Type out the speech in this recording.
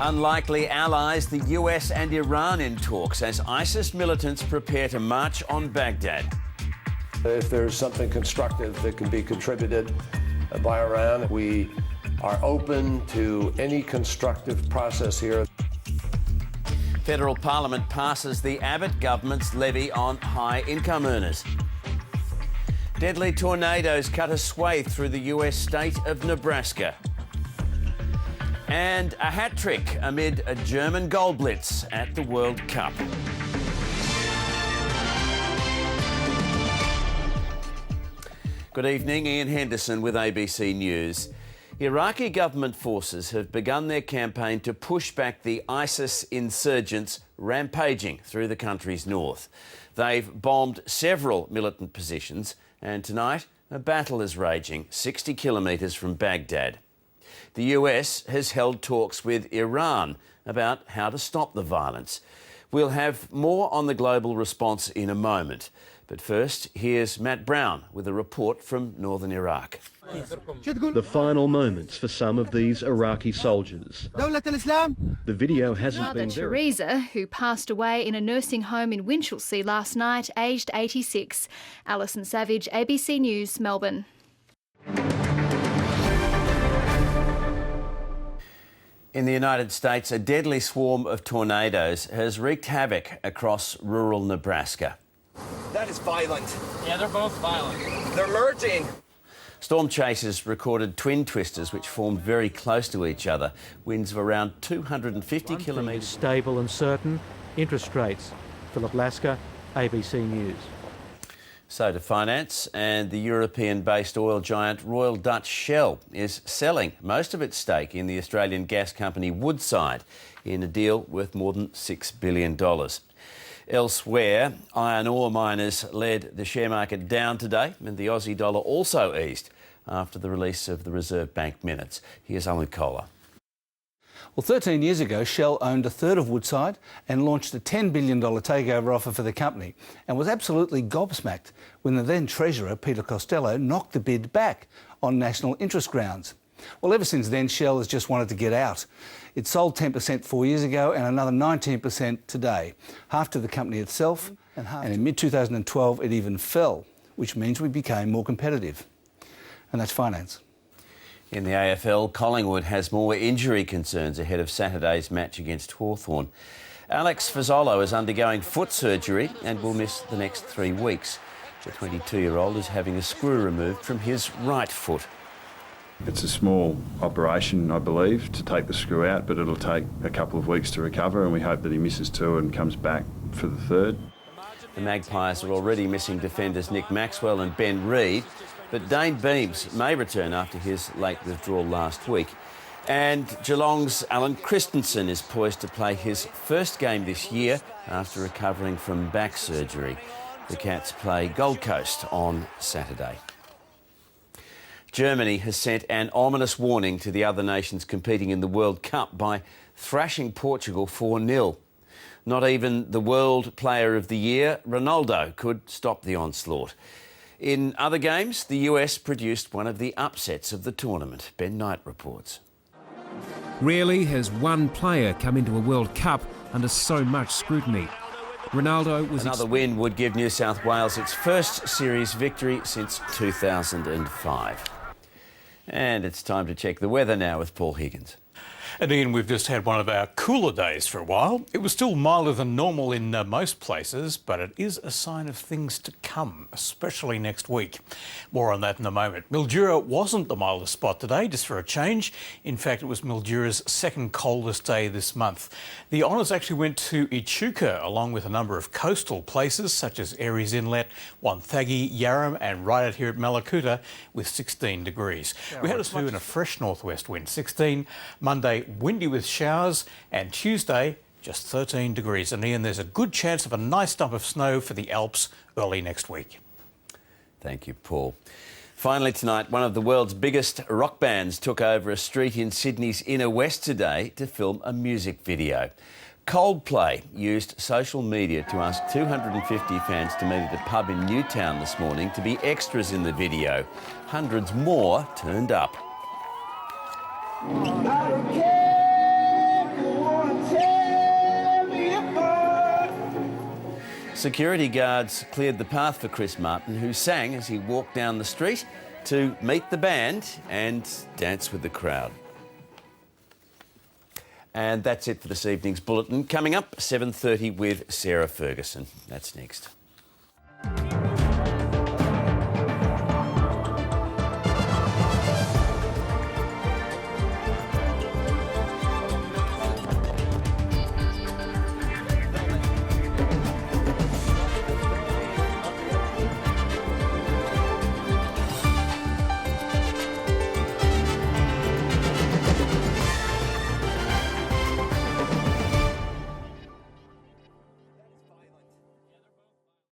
Unlikely allies, the US and Iran in talks as ISIS militants prepare to march on Baghdad. If there's something constructive that can be contributed by Iran, we are open to any constructive process here. Federal Parliament passes the Abbott government's levy on high-income earners. Deadly tornadoes cut a swathe through the US state of Nebraska. And a hat-trick amid a German goal blitz at the World Cup. Good evening, Ian Henderson with ABC News. Iraqi government forces have begun their campaign to push back the ISIS insurgents rampaging through the country's north. They've bombed several militant positions, and tonight a battle is raging 60 kilometres from Baghdad. The US has held talks with Iran about how to stop the violence. We'll have more on the global response in a moment. But first, here's Matt Brown with a report from northern Iraq. The final moments for some of these Iraqi soldiers. The video hasn't been Mother Teresa, who passed away in a nursing home in Winchelsea last night, aged 86. Alison Savage, ABC News, Melbourne. In the United States, a deadly swarm of tornadoes has wreaked havoc across rural Nebraska. That is violent. Yeah, they're both violent. They're merging. Storm chasers recorded twin twisters which formed very close to each other. Winds of around 250 kilometres. Stable and certain. Interest rates. Philip Lasker, ABC News. So to finance, and the European-based oil giant Royal Dutch Shell is selling most of its stake in the Australian gas company Woodside in a deal worth more than $6 billion. Elsewhere, iron ore miners led the share market down today, and the Aussie dollar also eased after the release of the Reserve Bank minutes. Here's Kohler. Well, 13 years ago, Shell owned a third of Woodside and launched a $10 billion takeover offer for the company and was absolutely gobsmacked when the then Treasurer, Peter Costello, knocked the bid back on national interest grounds. Well, ever since then, Shell has just wanted to get out. It sold 10% 4 years ago and another 19% today, half to the company itself, and in mid-2012 it even fell, which means we became more competitive. And that's finance. In the AFL, Collingwood has more injury concerns ahead of Saturday's match against Hawthorn. Alex Fazolo is undergoing foot surgery and will miss the next 3 weeks. The 22-year-old is having a screw removed from his right foot. It's a small operation, I believe, to take the screw out, but it'll take a couple of weeks to recover, and we hope that he misses 2 and comes back for the 3rd. The Magpies are already missing defenders Nick Maxwell and Ben Reid, but Dane Beams may return after his late withdrawal last week. And Geelong's Alan Christensen is poised to play his first game this year after recovering from back surgery. The Cats play Gold Coast on Saturday. Germany has sent an ominous warning to the other nations competing in the World Cup by thrashing Portugal 4-0. Not even the World Player of the Year, Ronaldo, could stop the onslaught. In other games, the US produced one of the upsets of the tournament. Ben Knight reports. Rarely has one player come into a World Cup under so much scrutiny. Ronaldo was... Another win would give New South Wales its first series victory since 2005. And it's time to check the weather now with Paul Higgins. And Ian, we've just had one of our cooler days for a while. It was still milder than normal in most places, but it is a sign of things to come, especially next week. More on that in a moment. Mildura wasn't the mildest spot today, just for a change. In fact, it was Mildura's second coldest day this month. The honours actually went to Echuca, along with a number of coastal places, such as Aries Inlet, Wonthaggi, Yarram, and right out here at Malakuta, with 16 degrees. We had a 2 and a fresh northwest wind, 16. Monday, windy with showers, and Tuesday, just 13 degrees. And Ian, there's a good chance of a nice dump of snow for the Alps early next week. Thank you, Paul. Finally tonight, one of the world's biggest rock bands took over a street in Sydney's inner west today to film a music video. Coldplay used social media to ask 250 fans to meet at a pub in Newtown this morning to be extras in the video. Hundreds more turned up. Security guards cleared the path for Chris Martin, who sang as he walked down the street to meet the band and dance with the crowd. And that's it for this evening's bulletin. Coming up, 7:30 with Sarah Ferguson. That's next.